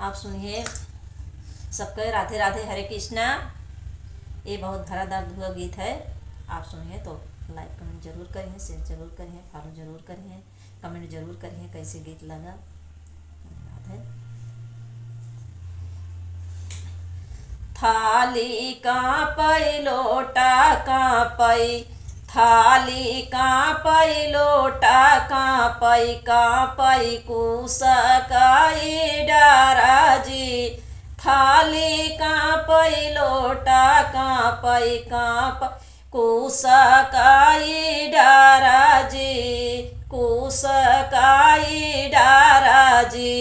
आप सुनिए। सबके राधे राधे, हरे कृष्णा। ये बहुत भरा दर्द हुआ गीत है। आप सुनिए तो लाइक कमेंट जरूर करिए, शेयर जरूर करिए, फॉलो जरूर करिए, कमेंट जरूर करिए कैसे गीत लगा। धन्यवाद है। थाली कांपई लोटा कांपई, थाली कांपई लोटा कांपई, कांपई कुसकाई डाराजी। थाली कांपई लोटा कांपई, कांपई कुसकाई डाराजी, कुसकाई डाराजी।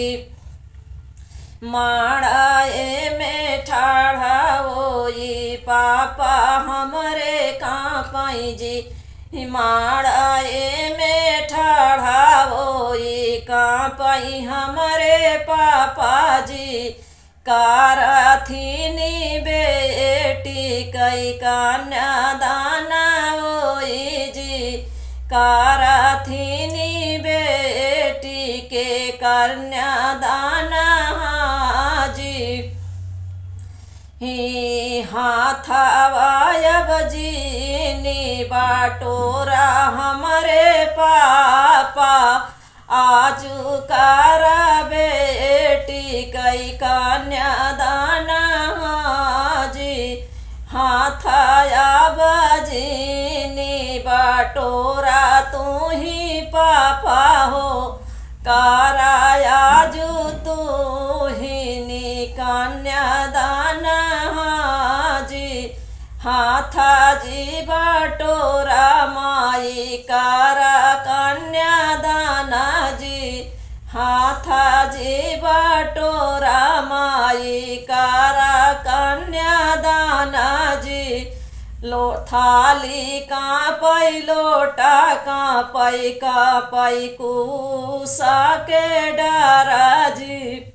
माड़ाए में ठाढ़ा होई पापा हमरे कांपई जी। माड़ाए में ठाढ़ा होई कांपई हमरे पापा जी। कारथिनी बेटी कई कन्यादान होई जी। कारथिनी बेटी के कन्यादान ही। हाथावायब जीनी बाटोरा हमरे पापा, आजू कारा बेटी कई कन्यादान जी। हाथायाब जीनी बाटोरा तू ही पापा हो, कारायाजू तू ही नी कन्यादान जी। हाथा जी बटोरा माई कारा कन्यादान जी। हाथा जी बटोरा माई कारा कन्यादान जी। थाली कांपई लोटा कांपई, कांपई कुसा के डारा जी।